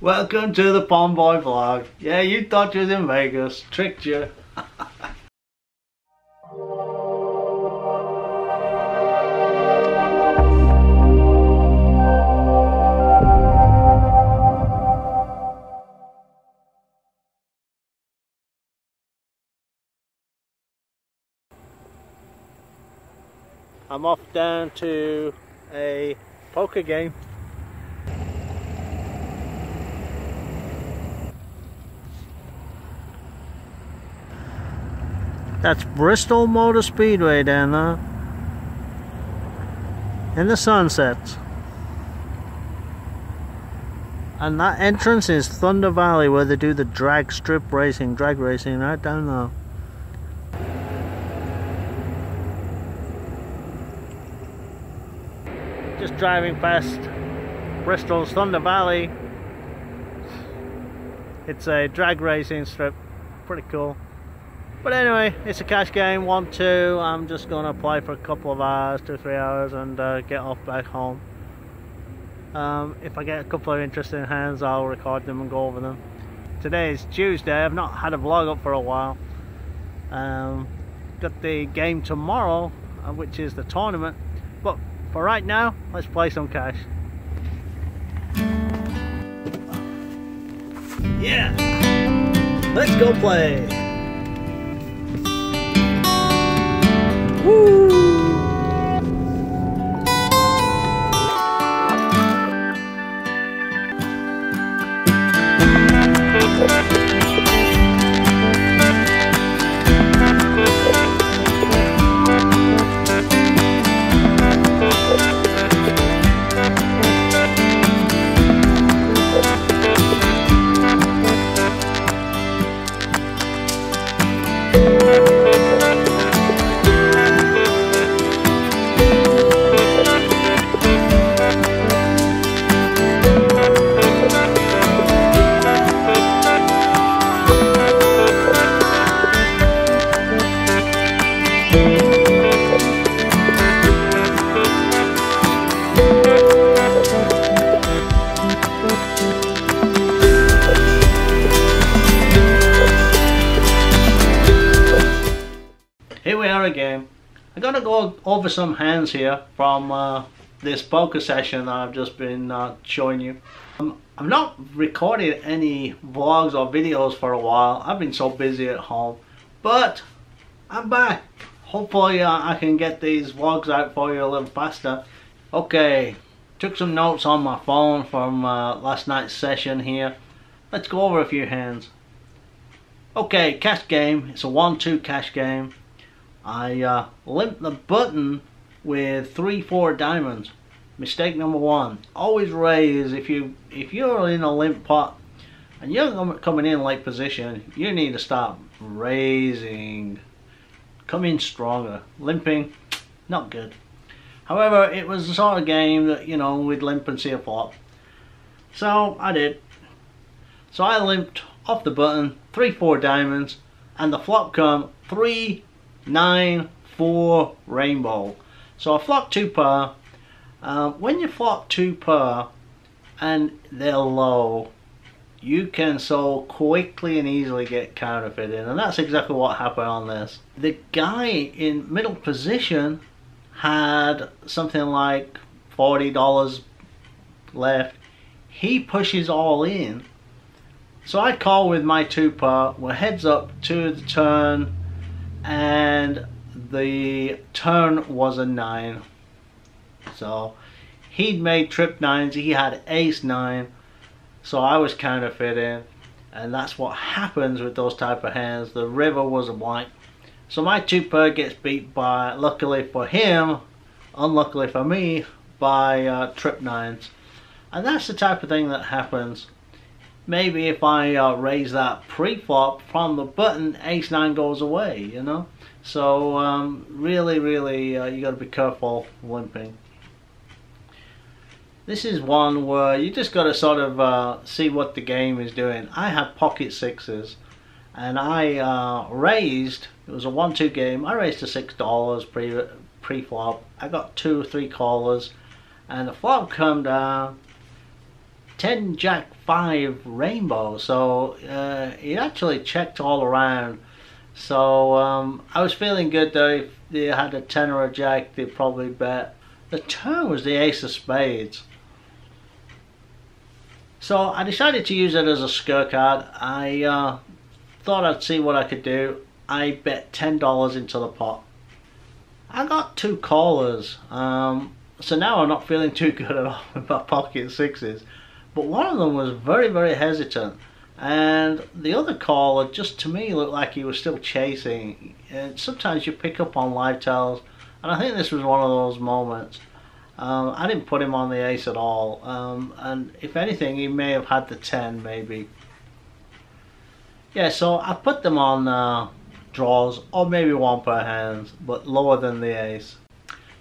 Welcome to the Pond Boy vlog. Yeah, you thought you was in Vegas. Tricked you. I'm off down to a poker game. That's Bristol Motor Speedway down there in the sunsets. And that entrance is Thunder Valley, where they do the drag racing right down there. Just driving past Bristol's Thunder Valley. It's a drag racing strip, pretty cool. But anyway, it's a cash game, 1-2. I'm just going to play for a couple of hours, 2-3 hours, and get off back home. If I get a couple of interesting hands, I'll record them and go over them. Today is Tuesday. I've not had a vlog up for a while. Got the game tomorrow, which is the tournament. But for right now, let's play some cash. Yeah! Let's go play! Woo! Here we are again. I'm going to go over some hands here from this poker session that I've just been showing you. I've not recorded any vlogs or videos for a while. I've been so busy at home, but I'm back. Hopefully I can get these vlogs out for you a little faster. Okay, took some notes on my phone from last night's session here. Let's go over a few hands. Okay, cash game. It's a 1-2 cash game. I limped the button with 3-4 diamonds. Mistake number one. Always raise if you're in a limp pot and you're coming in late position. You need to start raising. Come in stronger. Limping, not good. However, it was the sort of game that, you know, we'd limp and see a flop. So I did. So I limped off the button 3-4 diamonds, and the flop come 3-9-4 rainbow. So I flopped 2 per. When you flop 2 per and they're low, you can so quickly and easily get counterfeited, and that's exactly what happened on this. The guy in middle position had something like $40 left. He pushes all in. So I call with my 2 per. We're heads up to the turn, and the turn was a 9. So he'd made trip 9s. He had ace 9. So I was counterfeiting, and that's what happens with those type of hands. The river was a white. So my 2 per gets beat by, luckily for him, unluckily for me, by trip 9s. And that's the type of thing that happens. Maybe if I raise that pre-flop from the button, ace 9 goes away, you know. So really you got to be careful limping. This is one where you just got to sort of see what the game is doing. I have pocket 6s, and I raised. It was a 1-2 game. I raised to $6 pre-flop. I got 2 or 3 callers, and the flop come down. 10 Jack 5 rainbow, so he actually checked all around. So I was feeling good though. If they had a 10 or a Jack, they'd probably bet. The turn was the ace of spades. So I decided to use it as a skirt card. I thought I'd see what I could do. I bet $10 into the pot. I got 2 callers, so now I'm not feeling too good at all with my pocket sixes. But one of them was very, very hesitant, and the other caller just to me looked like he was still chasing. And sometimes you pick up on live tells, and I think this was one of those moments. I didn't put him on the ace at all, and if anything he may have had the 10 maybe. Yeah, so I put them on draws, or maybe 1 per hand, but lower than the ace.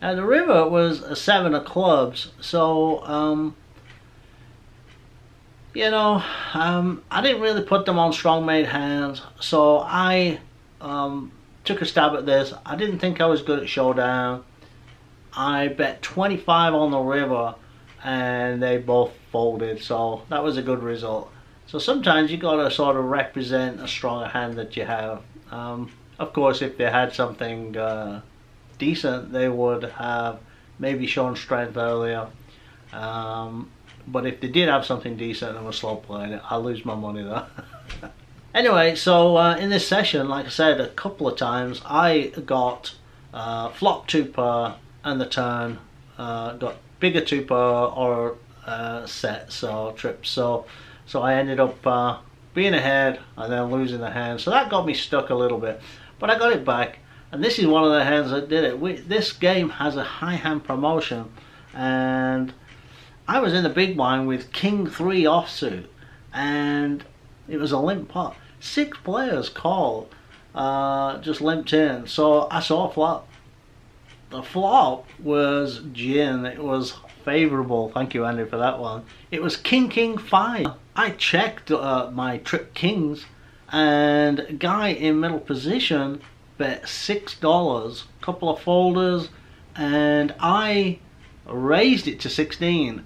Now the river was a 7 of clubs, so you know, I didn't really put them on strong made hands, so I took a stab at this. I didn't think I was good at showdown. I bet 25 on the river and they both folded, so that was a good result. So sometimes you got to sort of represent a stronger hand that you have. Of course, if they had something decent, they would have maybe shown strength earlier. But if they did have something decent and were slow playing it, I'll lose my money though. Anyway, so in this session, like I said a couple of times, I got flop 2 per and the turn, got bigger 2 per or sets or trips. So I ended up being ahead and then losing the hand. So that got me stuck a little bit, but I got it back. And this is one of the hands that did it. This game has a high hand promotion, and I was in the big blind with King 3 offsuit, and it was a limp pot. 6 players called, just limped in. So I saw a flop. The flop was gin. It was favorable. Thank you, Andy, for that one. It was King 5. I checked my trip kings, and a guy in middle position bet $6, couple of folders, and I raised it to 16.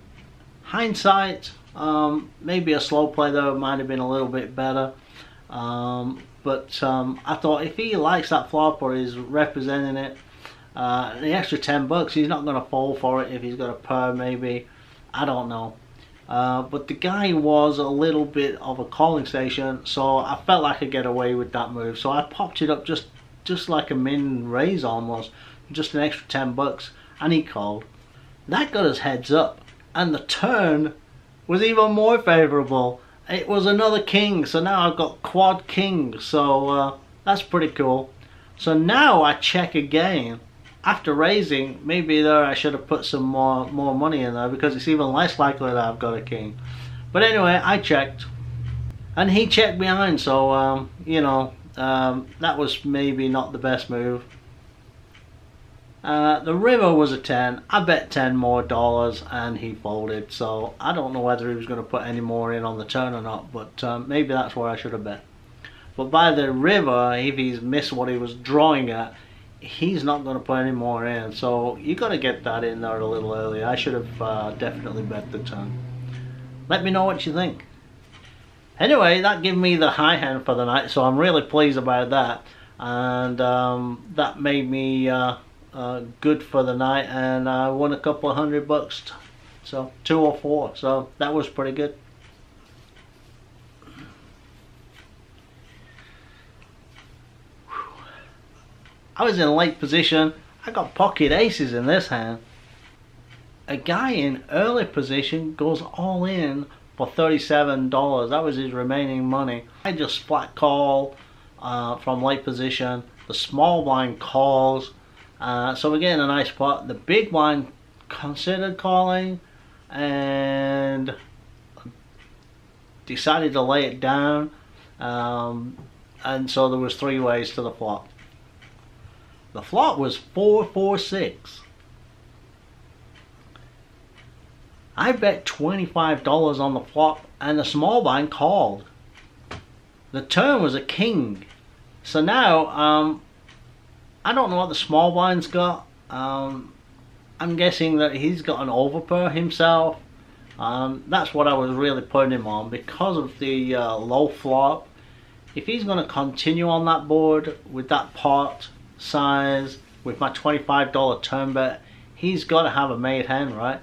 Hindsight, maybe a slow play though might have been a little bit better, but I thought if he likes that flop or is representing it, the extra $10, he's not going to fall for it. If he's got a pair, maybe, I don't know. But the guy was a little bit of a calling station, so I felt like I could get away with that move. So I popped it up just like a min raise almost, just an extra $10, and he called. That got us heads up, and the turn was even more favorable. It was another king, so now I've got quad king, so that's pretty cool. So now I check again. After raising, maybe there I should have put some more money in there, because it's even less likely that I've got a king. But anyway, I checked, and he checked behind, so you know, that was maybe not the best move. The river was a 10. I bet $10 more, and he folded. So I don't know whether he was going to put any more in on the turn or not, but maybe that's where I should have bet. But by the river, if he's missed what he was drawing at, he's not going to put any more in. So you got to get that in there a little earlier. I should have definitely bet the turn. Let me know what you think. Anyway, that gave me the high hand for the night, so I'm really pleased about that. And that made me good for the night, and I won a couple of $100, so 2 or 4, so that was pretty good. I was in late position. I got pocket aces in this hand. A guy in early position goes all in for $37. That was his remaining money. I just flat call from late position. The small blind calls. So we're getting a nice pot. The big blind considered calling and decided to lay it down, and so there was 3 ways to the flop. The flop was 4-4-6. I bet $25 on the flop, and the small blind called. The turn was a king. So now I don't know what the small blind's got. I'm guessing that he's got an overpair himself, That's what I was really putting him on because of the low flop. If he's going to continue on that board with that pot size, with my $25 turn bet, he's got to have a made hand, right?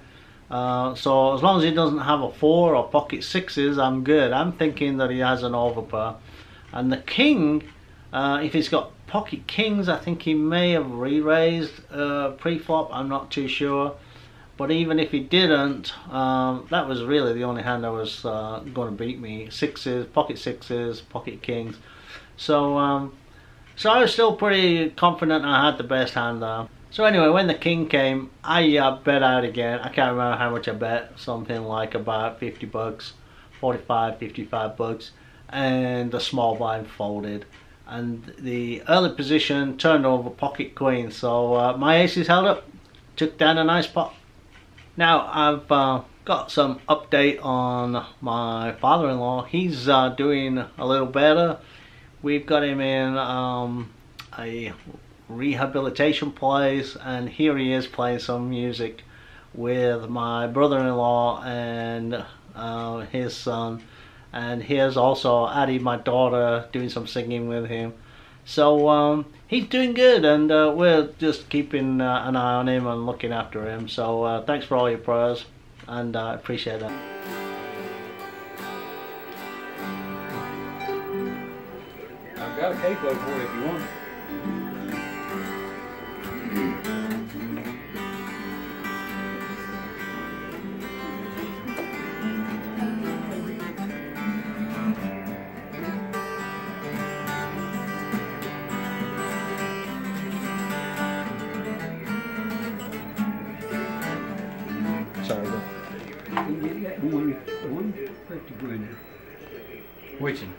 So as long as he doesn't have a 4 or pocket 6s, I'm good. I'm thinking that he has an overpair. And the king, if he's got pocket kings, I think he may have re-raised pre-flop. I'm not too sure. But even if he didn't, that was really the only hand that was going to beat me. 6s, pocket 6s, pocket kings. So so I was still pretty confident I had the best hand there. So anyway, when the king came, I bet out again. I can't remember how much I bet. Something like about 50 bucks, 45, 55 bucks. And the small blind folded. And the early position turned over pocket queen. So my aces held up. Took down a nice pot. Now I've got some update on my father-in-law. He's doing a little better. We've got him in a rehabilitation place, and here he is playing some music with my brother-in-law and his son, and here's also Addie, my daughter, doing some singing with him. So he's doing good, and we're just keeping an eye on him and looking after him. So thanks for all your prayers, and I appreciate that. I've got a caseload for you if you want it. Sorry. One 50 grand. Which one?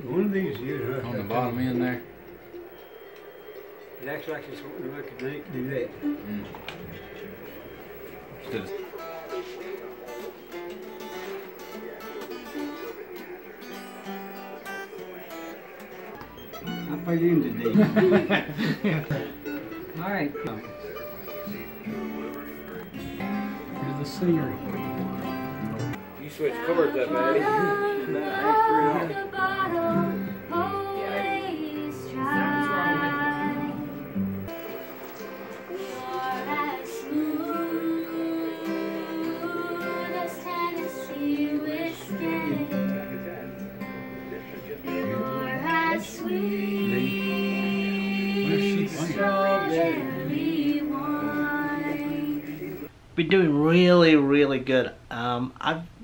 One of these here. On the bottom end there? It acts like it's wanting to do that. Mm. Stood. I paid him today. All right. Here's the scenery. You switch cards up, Been doing really good.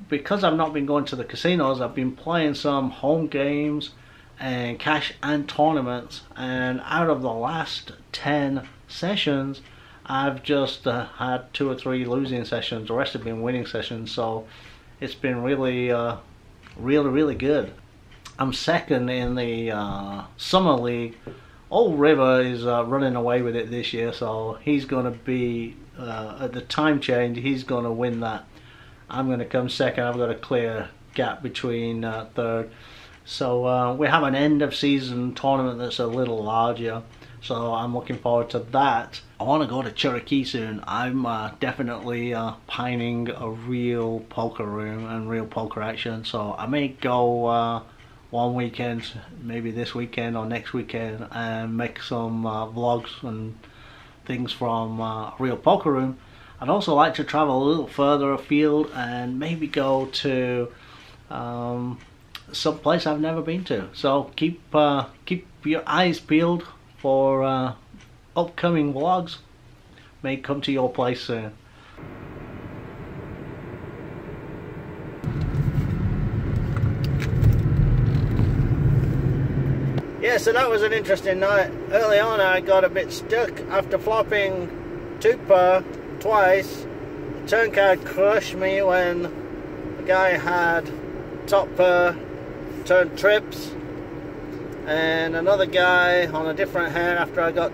Because I've not been going to the casinos, I've been playing some home games and cash and tournaments, and out of the last 10 sessions I've just had 2 or 3 losing sessions. The rest have been winning sessions, so it's been really really good. I'm second in the summer league. Old River is running away with it this year, so he's going to be at the time change, he's going to win that. I'm going to come second. I've got a clear gap between third. So we have an end of season tournament that's a little larger, so I'm looking forward to that. I want to go to Cherokee soon. I'm definitely pining a real poker room and real poker action, so I may go one weekend, maybe this weekend or next weekend, and make some vlogs and things from a real poker room. I'd also like to travel a little further afield and maybe go to some place I've never been to. So keep your eyes peeled for upcoming vlogs. May come to your place soon. Yeah, so that was an interesting night. Early on I got a bit stuck after flopping 2-pair twice. The turn card crushed me when the guy had top pair turn trips, and another guy on a different hand after I got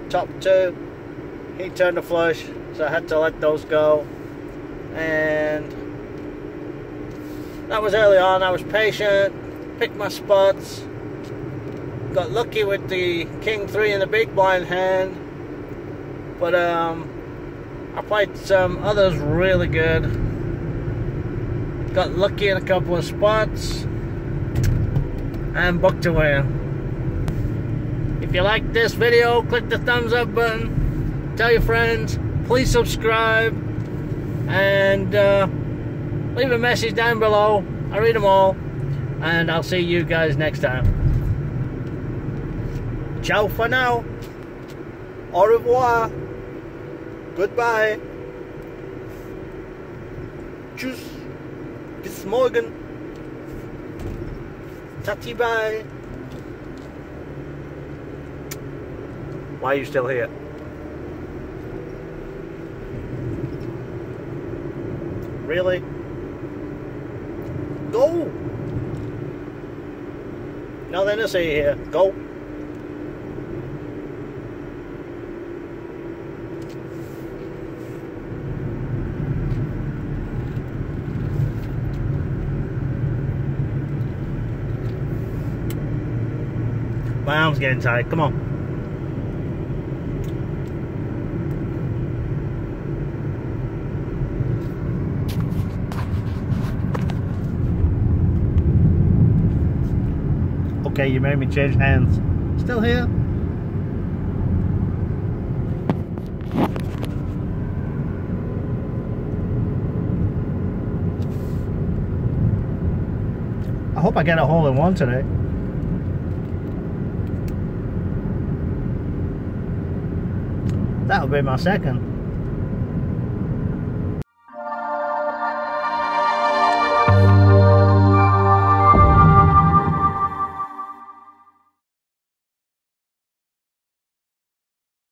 top 2, he turned a flush, so I had to let those go. And that was early on. I was patient, picked my spots, got lucky with the king 3 in the big blind hand, but I played some others really good, Got lucky in a couple of spots and booked away. If you like this video, click the thumbs up button, tell your friends, please subscribe, and leave a message down below. I read them all, and I'll see you guys next time. Ciao for now. Au revoir. Goodbye. Tschüss. Bis morgen. Tati bye. Why are you still here? Really? Go! Nothing to see here. Go! My arm's getting tired. Come on. Okay, you made me change hands. Still here? I hope I get a hole in one today. That'll be my second.